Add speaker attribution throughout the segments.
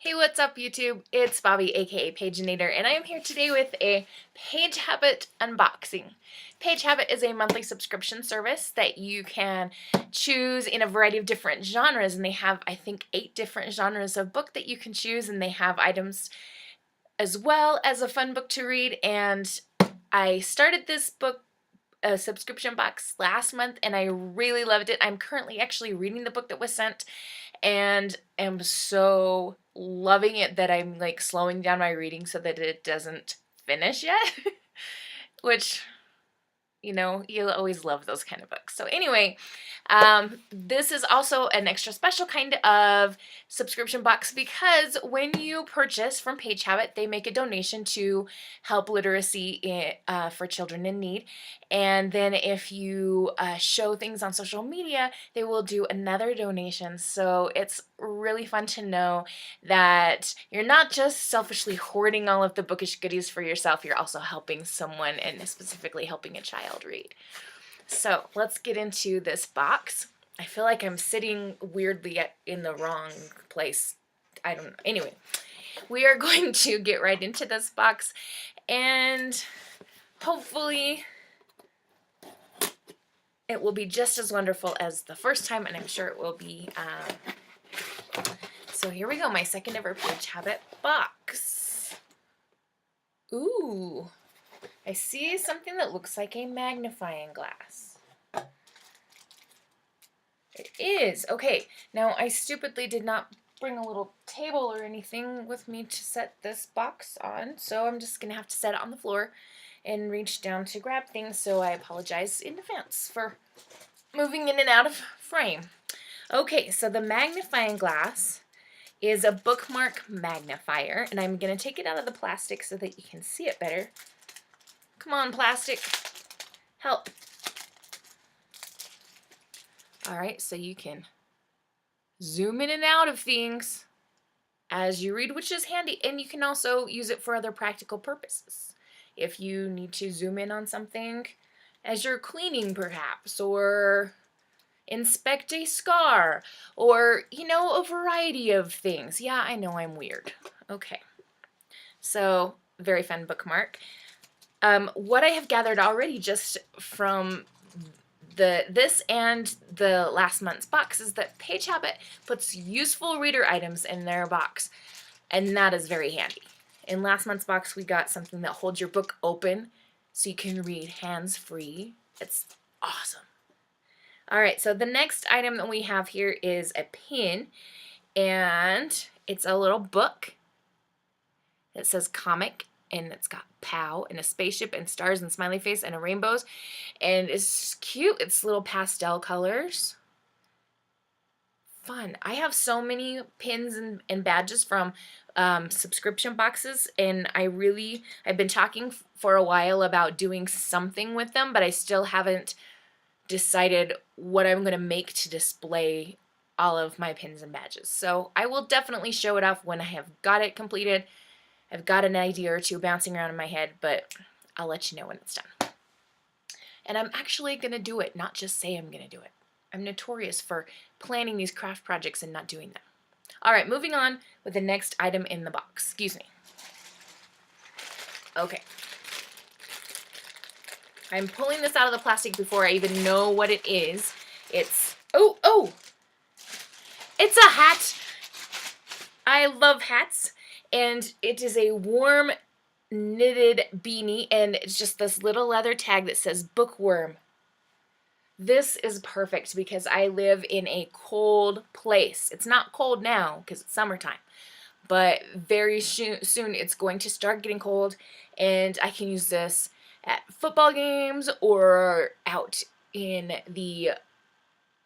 Speaker 1: Hey, what's up, YouTube? It's Bobby, aka Paginator, and I am here today with a Page Habit unboxing. Page Habit is a monthly subscription service that you can choose in a variety of different genres, and they have, I think, 8 different genres of book that you can choose, and they have items as well as a fun book to read. And I started this book a subscription box last month and I really loved it. I'm currently actually reading the book that was sent and am so loving it that I'm like slowing down my reading so that it doesn't finish yet. Which, you know, you'll always love those kind of books. So anyway, this is also an extra special kind of subscription box because when you purchase from Page Habit, they make a donation to help literacy for children in need. And then if you show things on social media, they will do another donation. So it's really fun to know that you're not just selfishly hoarding all of the bookish goodies for yourself, you're also helping someone, and specifically helping a child read. So let's get into this box. I feel like I'm sitting weirdly in the wrong place. I don't know. Anyway, we are going to get right into this box and hopefully it will be just as wonderful as the first time, and I'm sure it will be. So here we go, my second ever Page Habit box. Ooh, I see something that looks like a magnifying glass. It is. Okay, now I stupidly did not bring a little table or anything with me to set this box on, so I'm just going to have to set it on the floor and reach down to grab things, so I apologize in advance for moving in and out of frame. Okay, so the magnifying glass is a bookmark magnifier, and I'm going to take it out of the plastic so that you can see it better. Come on, plastic. Help. Alright, so you can zoom in and out of things as you read, which is handy, and you can also use it for other practical purposes. If you need to zoom in on something as you're cleaning, perhaps, or inspect a scar, or, you know, a variety of things. Yeah, I know I'm weird. Okay, so very fun bookmark. What I have gathered already just from this and the last month's box is that Page Habit puts useful reader items in their box, and that is very handy. In last month's box, we got something that holds your book open so you can read hands-free. It's awesome. Alright, so the next item that we have here is a pin, and it's a little book that says comic, and it's got POW and a spaceship and stars and smiley face and a rainbows, and it's cute. It's little pastel colors. Fun. I have so many pins and badges from subscription boxes, and I've been talking for a while about doing something with them, but I still haven't decided what I'm going to make to display all of my pins and badges. So I will definitely show it off when I have got it completed. I've got an idea or two bouncing around in my head, but I'll let you know when it's done. And I'm actually going to do it, not just say I'm going to do it. I'm notorious for planning these craft projects and not doing them. All right, moving on with the next item in the box. Excuse me. Okay. I'm pulling this out of the plastic before I even know what it is. It's, oh! It's a hat! I love hats, and it is a warm knitted beanie, and it's just this little leather tag that says bookworm. This is perfect because I live in a cold place. It's not cold now because it's summertime, but very soon it's going to start getting cold, and I can use this at football games or out in the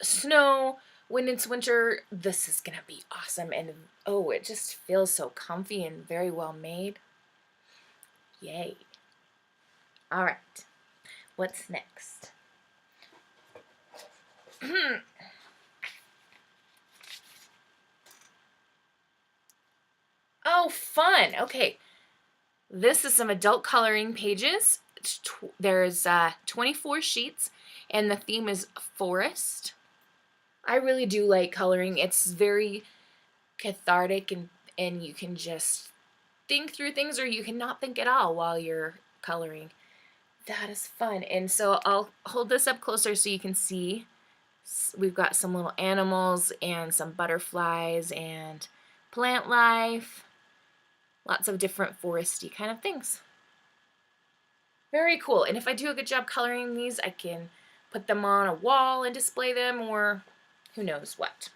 Speaker 1: snow when it's winter. This is gonna be awesome, and oh, it just feels so comfy and very well made. Yay. All right, what's next? Oh, fun. Okay, this is some adult coloring pages. There's 24 sheets, and the theme is forest. I really do like coloring. It's very cathartic and you can just think through things, or you can not think at all while you're coloring. That is fun. And so I'll hold this up closer so you can see. We've got some little animals and some butterflies and plant life. Lots of different foresty kind of things. Very cool. And if I do a good job coloring these, I can put them on a wall and display them, or who knows what.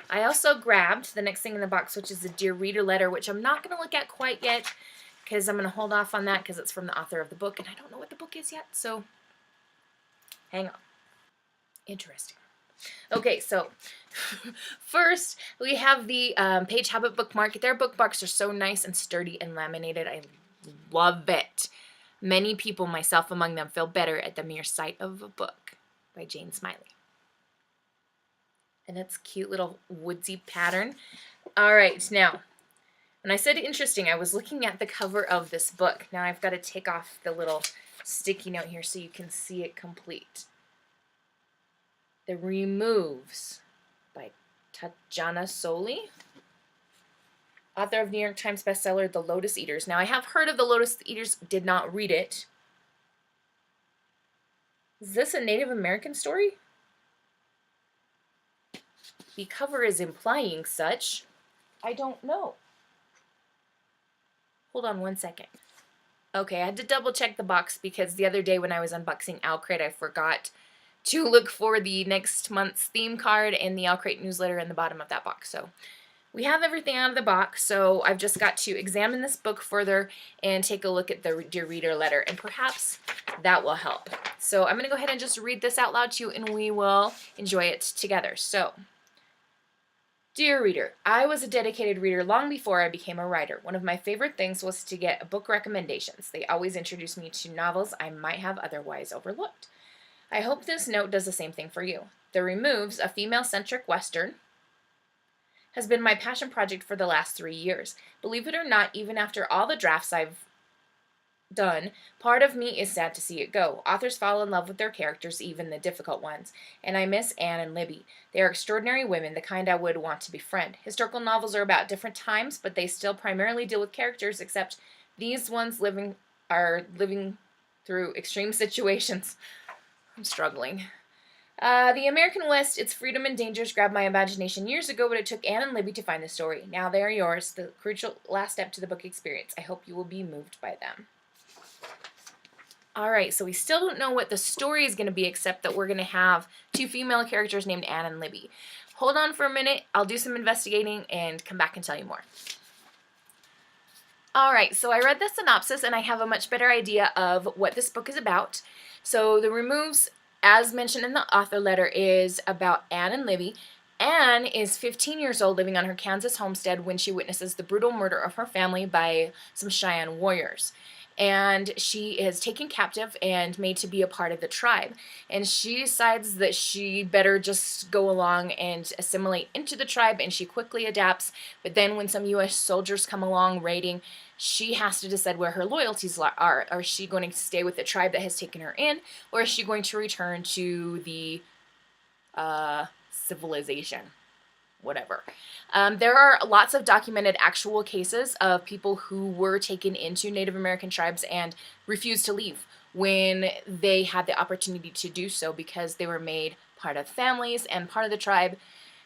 Speaker 1: I also grabbed the next thing in the box, which is a Dear Reader letter, which I'm not going to look at quite yet because I'm going to hold off on that because it's from the author of the book, and I don't know what the book is yet, so hang on. Interesting. Okay, so first we have the Page Habit bookmark. Their bookmarks are so nice and sturdy and laminated. I love it. Many people, myself among them, feel better at the mere sight of a book, by Jane Smiley. And it's cute little woodsy pattern. All right, now, when I said interesting, I was looking at the cover of this book. Now I've got to take off the little sticky note here so you can see it complete. The Removes by Tatjana Soli, author of New York Times bestseller The Lotus Eaters. Now I have heard of The Lotus Eaters, did not read it. Is this a Native American story? The cover is implying such. I don't know. Hold on one second. Okay, I had to double check the box because the other day when I was unboxing Owlcrate, I forgot to look for the next month's theme card and the Owlcrate newsletter in the bottom of that box. So we have everything out of the box, so I've just got to examine this book further and take a look at the Dear Reader letter, and perhaps that will help. So I'm going to go ahead and just read this out loud to you, and we will enjoy it together. So, Dear Reader, I was a dedicated reader long before I became a writer. One of my favorite things was to get book recommendations. They always introduced me to novels I might have otherwise overlooked. I hope this note does the same thing for you. The Removes, a female-centric Western, has been my passion project for the last 3 years. Believe it or not, even after all the drafts I've done, part of me is sad to see it go. Authors fall in love with their characters, even the difficult ones, and I miss Anne and Libby. They are extraordinary women, the kind I would want to befriend. Historical novels are about different times, but they still primarily deal with characters, except these ones are living through extreme situations. I'm struggling. The American West, its freedom and dangers grabbed my imagination years ago, but it took Anne and Libby to find the story. Now they are yours, the crucial last step to the book experience. I hope you will be moved by them. Alright, so we still don't know what the story is going to be, except that we're going to have 2 female characters named Anne and Libby. Hold on for a minute, I'll do some investigating and come back and tell you more. Alright, so I read the synopsis and I have a much better idea of what this book is about. So The Removes, as mentioned in the author letter, is about Anne and Libby. Anne is 15 years old, living on her Kansas homestead when she witnesses the brutal murder of her family by some Cheyenne warriors. And she is taken captive and made to be a part of the tribe. And she decides that she better just go along and assimilate into the tribe, and she quickly adapts. But then when some U.S. soldiers come along raiding, she has to decide where her loyalties are. Is she going to stay with the tribe that has taken her in, or is she going to return to the civilization? Whatever. There are lots of documented actual cases of people who were taken into Native American tribes and refused to leave when they had the opportunity to do so because they were made part of families and part of the tribe.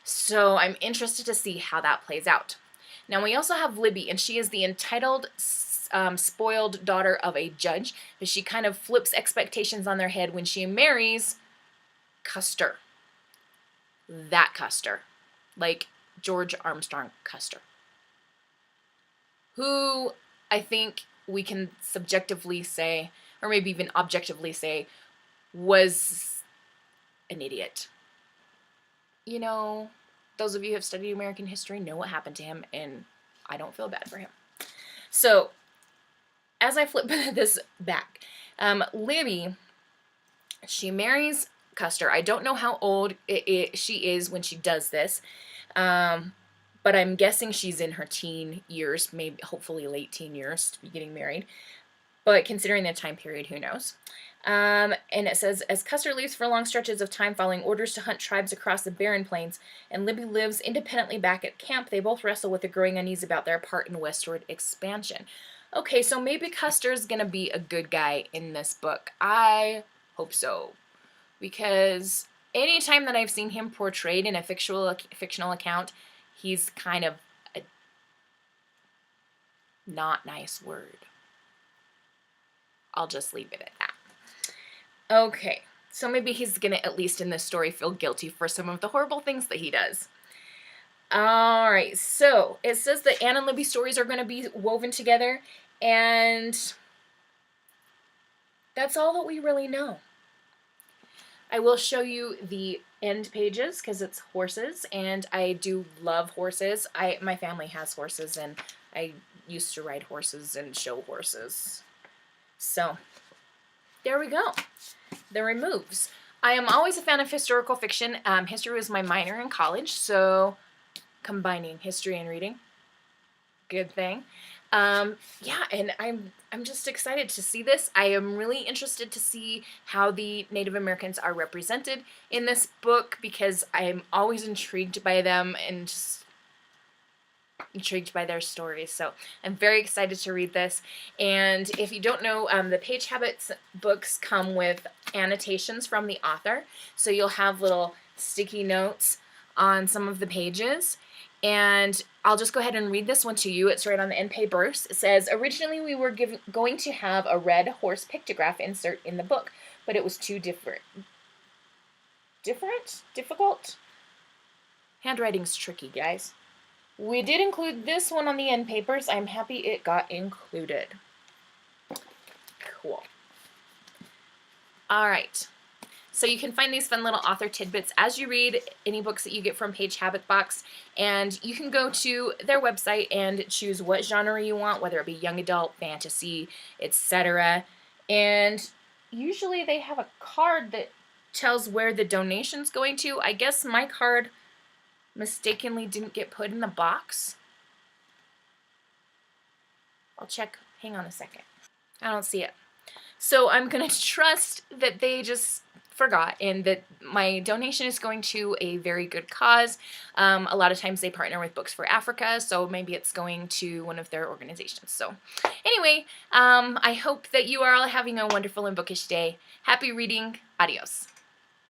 Speaker 1: So I'm interested to see how that plays out. Now we also have Libby, and she is the entitled, spoiled daughter of a judge, but she kind of flips expectations on their head when she marries Custer. That Custer. Like George Armstrong Custer, who I think we can subjectively say, or maybe even objectively say, was an idiot. You know, those of you who have studied American history know what happened to him, and I don't feel bad for him. So, as I flip this back, Libby, she marries Custer. I don't know how old she is when she does this, but I'm guessing she's in her teen years, maybe hopefully late teen years to be getting married. But considering the time period, who knows? And it says, as Custer leaves for long stretches of time following orders to hunt tribes across the Barren Plains, and Libby lives independently back at camp, they both wrestle with a growing unease about their part in westward expansion. Okay, so maybe Custer's gonna be a good guy in this book. I hope so. Because anytime that I've seen him portrayed in a fictional account, he's kind of a not nice word. I'll just leave it at that. Okay, so maybe he's gonna, at least in this story, feel guilty for some of the horrible things that he does. Alright, so it says that Anne and Libby's stories are going to be woven together, and that's all that we really know. I will show you the end pages because it's horses, and I do love horses. My family has horses, and I used to ride horses and show horses. So, there we go. The removes. I am always a fan of historical fiction. History was my minor in college, so combining history and reading, good thing. Yeah, and I'm just excited to see this. I am really interested to see how the Native Americans are represented in this book because I'm always intrigued by them and just intrigued by their stories. So I'm very excited to read this. And if you don't know, the Page Habits books come with annotations from the author. So you'll have little sticky notes on some of the pages. And I'll just go ahead and read this one to you. It's right on the end papers. It says, originally we were going to have a red horse pictograph insert in the book, but it was too difficult? Handwriting's tricky, guys. We did include this one on the end papers. I'm happy it got included. Cool. All right. So you can find these fun little author tidbits as you read any books that you get from Page Habit Box, and you can go to their website and choose what genre you want, whether it be young adult, fantasy, etc. And usually they have a card that tells where the donation's going to. I guess my card mistakenly didn't get put in the box. I'll check. Hang on a second. I don't see it. So I'm going to trust that they just forgot and that my donation is going to a very good cause. A lot of times they partner with Books for Africa, so maybe it's going to one of their organizations. So anyway, I hope that you are all having a wonderful and bookish day. Happy reading. Adios.